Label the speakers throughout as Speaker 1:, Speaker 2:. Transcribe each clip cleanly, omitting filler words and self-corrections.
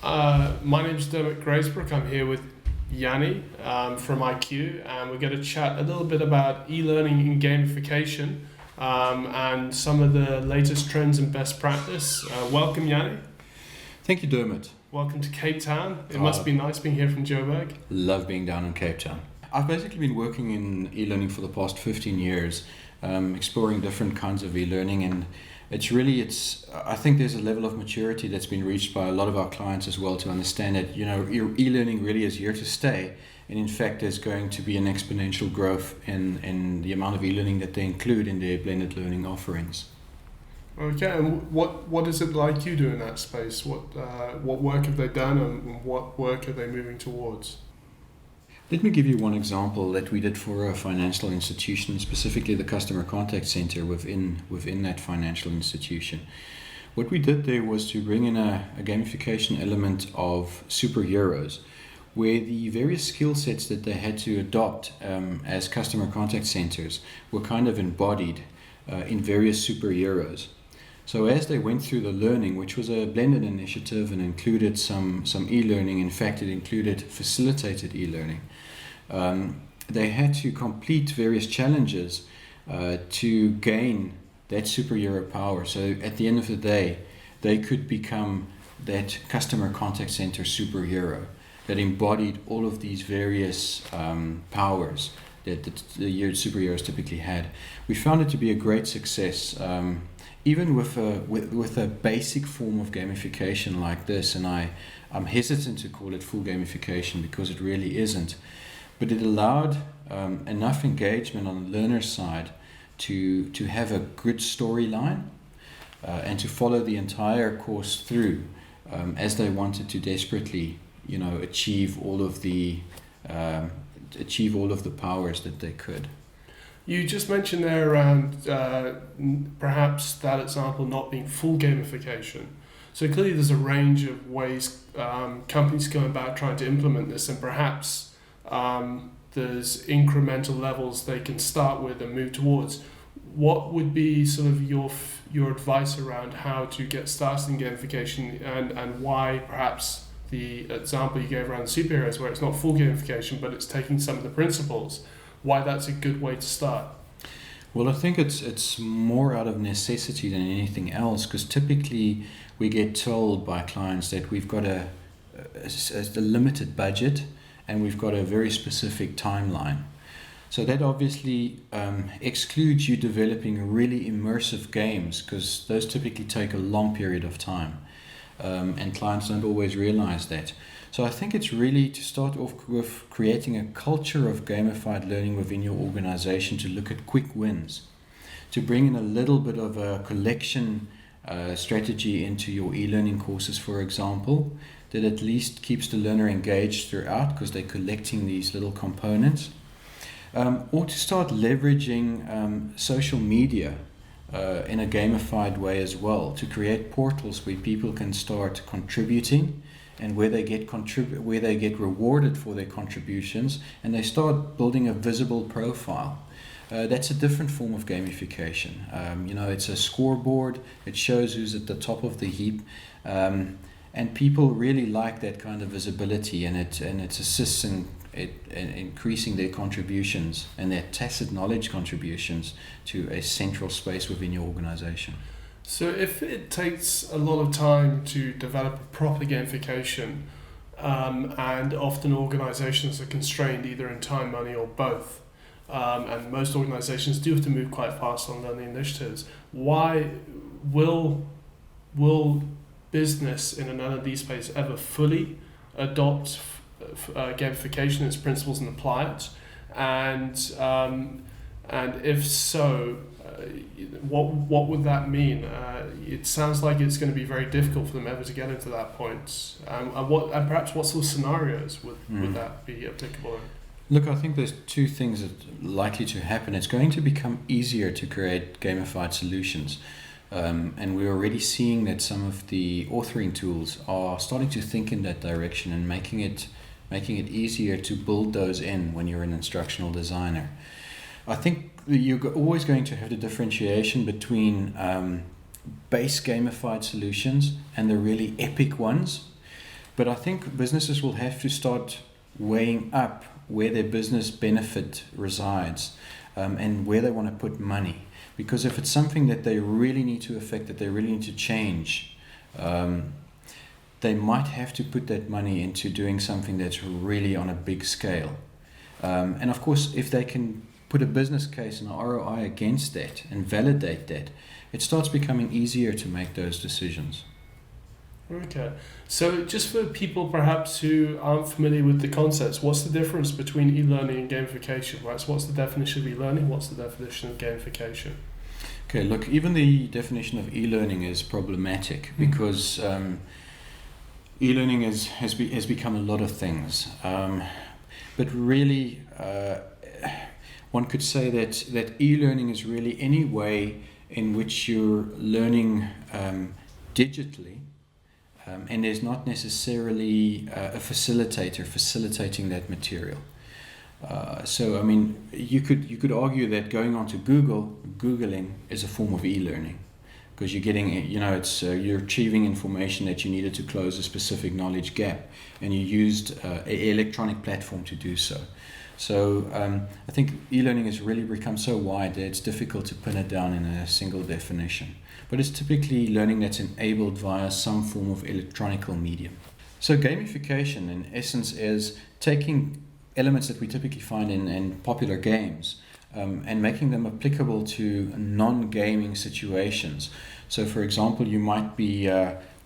Speaker 1: My name's Dermot Grazebrook. I'm here with Jannie from IQ, and we're going to chat a little bit about e-learning and gamification and some of the latest trends and best practice. Welcome, Jannie.
Speaker 2: Thank you, Dermot.
Speaker 1: Welcome to Cape Town. It must be nice being here from Joburg.
Speaker 2: Love being down in Cape Town. I've basically been working in e-learning for the past 15 years, exploring different kinds of e-learning, and I think there's a level of maturity that's been reached by a lot of our clients as well to understand that, your e-learning really is here to stay. And in fact, there's going to be an exponential growth in the amount of e-learning that they include in their blended learning offerings.
Speaker 1: Okay, and what is it like you do in that space? What work have they done, and what work are they moving towards?
Speaker 2: Let me give you one example that we did for a financial institution, specifically the customer contact center within that financial institution. What we did there was to bring in a gamification element of superheroes, where the various skill sets that they had to adopt as customer contact centers were kind of embodied in various superheroes. So as they went through the learning, which was a blended initiative and included some e-learning, in fact it included facilitated e-learning, they had to complete various challenges to gain that superhero power. So at the end of the day, they could become that customer contact center superhero that embodied all of these various powers that the superheroes typically had. We found it to be a great success. Even with a basic form of gamification like this, and I'm hesitant to call it full gamification because it really isn't, but it allowed enough engagement on the learner side to have a good storyline and to follow the entire course through as they wanted to desperately, achieve all of the powers that they could.
Speaker 1: You just mentioned there around perhaps that example not being full gamification. So clearly there's a range of ways companies go about trying to implement this, and perhaps there's incremental levels they can start with and move towards. What would be sort of your advice around how to get started in gamification, and why perhaps the example you gave around superheroes, where it's not full gamification but it's taking some of the principles, why that's a good way to start?
Speaker 2: Well, I think it's more out of necessity than anything else, because typically we get told by clients that we've got a limited budget and we've got a very specific timeline. So that obviously excludes you developing really immersive games, because those typically take a long period of time, and clients don't always realize that. So I think it's really to start off with creating a culture of gamified learning within your organization, to look at quick wins, to bring in a little bit of a collection strategy into your e-learning courses, for example, that at least keeps the learner engaged throughout because they're collecting these little components. Or to start leveraging social media in a gamified way as well, to create portals where people can start contributing, and where they get rewarded for their contributions, and they start building a visible profile. That's a different form of gamification. It's a scoreboard. It shows who's at the top of the heap, and people really like that kind of visibility, and it assists in increasing their contributions and their tacit knowledge contributions to a central space within your organization.
Speaker 1: So if it takes a lot of time to develop a proper gamification, and often organizations are constrained either in time, money, or both, and most organizations do have to move quite fast on learning initiatives, why will business in an L&D space ever fully adopt gamification, its principles, and apply it? And if so, what would that mean? It sounds like it's going to be very difficult for them ever to get into that point. And perhaps what sort of scenarios would that be applicable in?
Speaker 2: Look, I think there's two things that are likely to happen. It's going to become easier to create gamified solutions. And we're already seeing that some of the authoring tools are starting to think in that direction and making it easier to build those in when you're an instructional designer. I think you're always going to have the differentiation between base gamified solutions and the really epic ones. But I think businesses will have to start weighing up where their business benefit resides, and where they want to put money. Because if it's something that they really need to affect, that they really need to change, they might have to put that money into doing something that's really on a big scale. And of course, if they can put a business case and an ROI against that and validate that, it starts becoming easier to make those decisions.
Speaker 1: Okay, so just for people perhaps who aren't familiar with the concepts, what's the difference between e-learning and gamification? Right? So what's the definition of e-learning? What's the definition of gamification?
Speaker 2: Okay, look, even the definition of e-learning is problematic because e-learning has become a lot of things. But really, one could say that e-learning is really any way in which you're learning digitally, and there's not necessarily a facilitator facilitating that material. So, I mean, you could argue that going onto Googling is a form of e-learning, because you're getting, you're achieving information that you needed to close a specific knowledge gap, and you used an electronic platform to do so. So I think e-learning has really become so wide that it's difficult to pin it down in a single definition. But it's typically learning that's enabled via some form of electronical medium. So gamification, in essence, is taking elements that we typically find in popular games and making them applicable to non-gaming situations. So, for example, you might be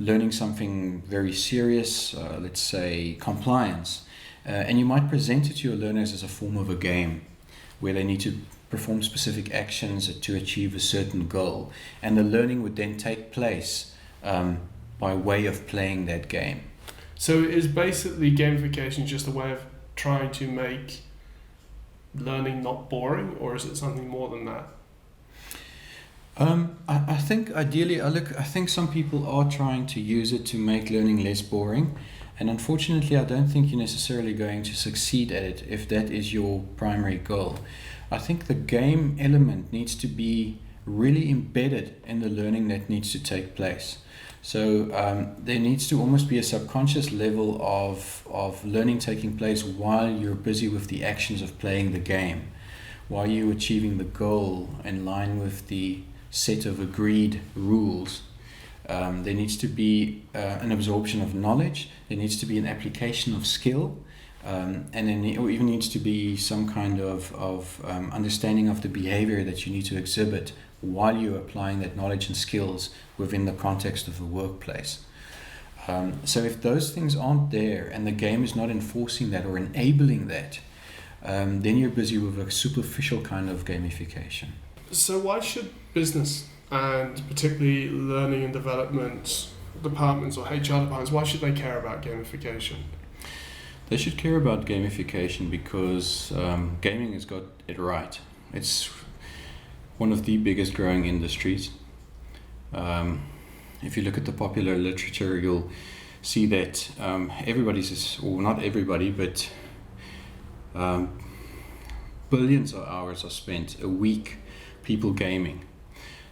Speaker 2: learning something very serious, let's say compliance, and you might present it to your learners as a form of a game where they need to perform specific actions to achieve a certain goal, and the learning would then take place by way of playing that game.
Speaker 1: So is basically gamification just a way of trying to make learning not boring, or is it something more than that?
Speaker 2: I think ideally, I think some people are trying to use it to make learning less boring, and unfortunately I don't think you're necessarily going to succeed at it if that is your primary goal. I think the game element needs to be really embedded in the learning that needs to take place. So there needs to almost be a subconscious level of learning taking place while you're busy with the actions of playing the game, while you're achieving the goal in line with the set of agreed rules. There needs to be an absorption of knowledge, there needs to be an application of skill, and then there even needs to be some kind of understanding of the behavior that you need to exhibit while you're applying that knowledge and skills within the context of the workplace. So if those things aren't there and the game is not enforcing that or enabling that, then you're busy with a superficial kind of gamification.
Speaker 1: So why should business, and particularly learning and development departments or HR departments, why should they care about gamification?
Speaker 2: They should care about gamification because gaming has got it right. It's one of the biggest growing industries. If you look at the popular literature, you'll see that or not everybody, but billions of hours are spent a week people gaming.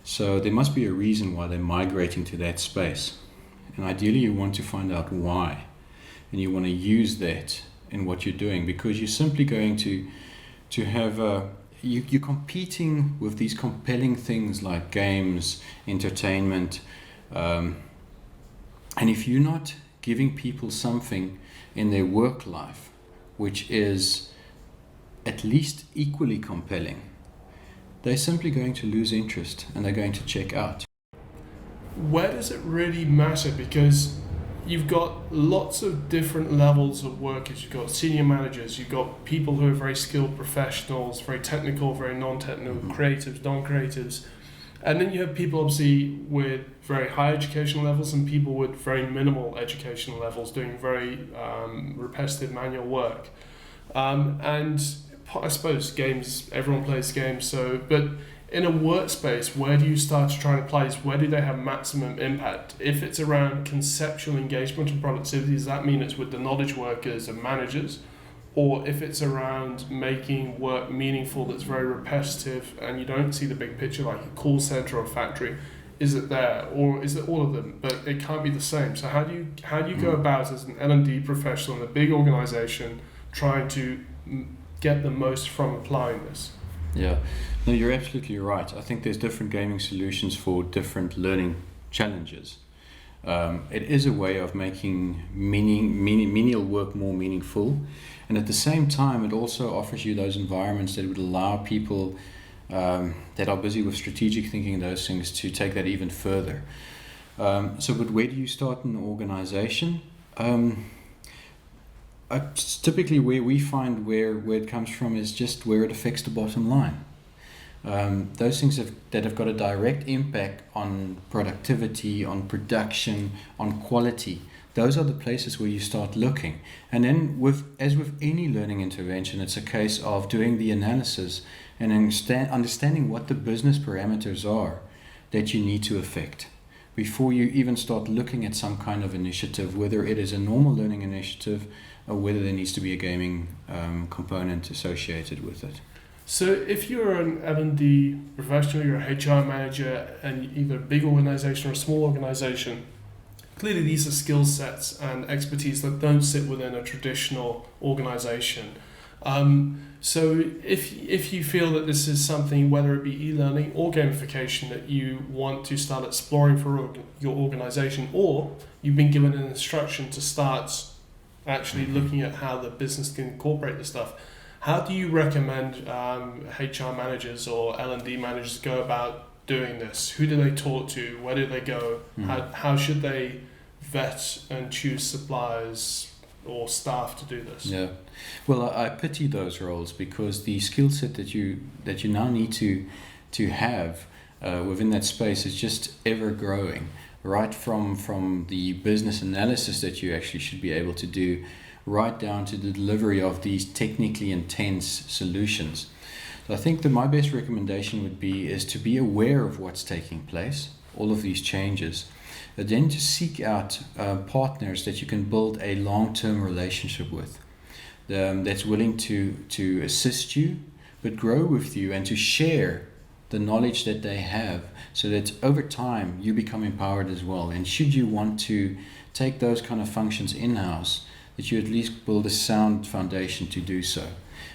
Speaker 2: So there must be a reason why they're migrating to that space. And ideally you want to find out why. And you want to use that in what you're doing, because you're simply going to have you're competing with these compelling things like games, entertainment, and if you're not giving people something in their work life which is at least equally compelling, they're simply going to lose interest and they're going to check out.
Speaker 1: Where does it really matter? Because you've got lots of different levels of workers. You've got senior managers, you've got people who are very skilled professionals, very technical, very non-technical, creatives, non-creatives. And then you have people obviously with very high educational levels and people with very minimal educational levels doing very repetitive manual work. And I suppose games, everyone plays games, but in a workspace, where do you start to try and place, where do they have maximum impact? If it's around conceptual engagement and productivity, does that mean it's with the knowledge workers and managers? Or if it's around making work meaningful that's very repetitive and you don't see the big picture like a call center or factory, is it there, or is it all of them? But it can't be the same. So how do you go about as an L&D professional in a big organisation trying to get the most from applying this?
Speaker 2: Yeah, no, you're absolutely right. I think there's different gaming solutions for different learning challenges. It is a way of making menial work more meaningful, and at the same time it also offers you those environments that would allow people that are busy with strategic thinking and those things to take that even further. But where do you start in the organization? Typically where we find where it comes from is just where it affects the bottom line. Those things that have got a direct impact on productivity, on production, on quality, those are the places where you start looking. And then as with any learning intervention, it's a case of doing the analysis and understanding what the business parameters are that you need to affect before you even start looking at some kind of initiative, whether it is a normal learning initiative or whether there needs to be a gaming component associated with it.
Speaker 1: So if you're an L&D professional, you're a HR manager, and either a big organization or a small organization, clearly these are skill sets and expertise that don't sit within a traditional organization. So if you feel that this is something, whether it be e-learning or gamification, that you want to start exploring for your organization, or you've been given an instruction to start actually looking at how the business can incorporate this stuff, how do you recommend HR managers or L&D managers go about doing this? Who do they talk to? Where do they go? How should they vet and choose suppliers or staff to do this?
Speaker 2: Yeah, well, I pity those roles, because the skill set that you now need to have within that space is just ever growing. Right from the business analysis that you actually should be able to do, right down to the delivery of these technically intense solutions. So I think that my best recommendation would be is to be aware of what's taking place, all of these changes, and then to seek out partners that you can build a long-term relationship with, that's willing to assist you, but grow with you and to share the knowledge that they have, so that over time you become empowered as well. And should you want to take those kind of functions in-house, that you at least build a sound foundation to do so.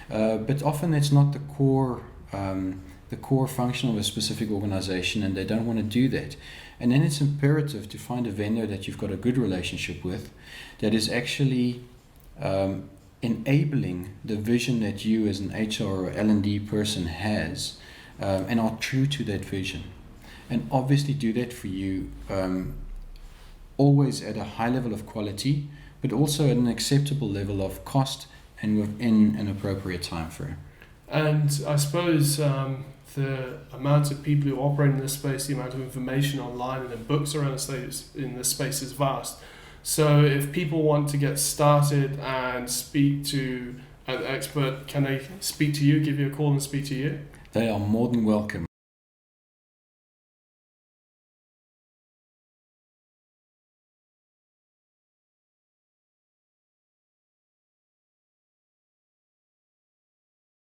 Speaker 2: But often it's not the core function of a specific organization, and they don't want to do that. And then it's imperative to find a vendor that you've got a good relationship with, that is actually enabling the vision that you as an HR or L&D person has, and are true to that vision. And obviously do that for you always at a high level of quality, but also at an acceptable level of cost and within an appropriate time frame.
Speaker 1: And I suppose the amount of people who operate in this space, the amount of information online and in books around in this space is vast. So if people want to get started and speak to an expert, can they speak to you, give you a call and speak to you?
Speaker 2: They are more than welcome.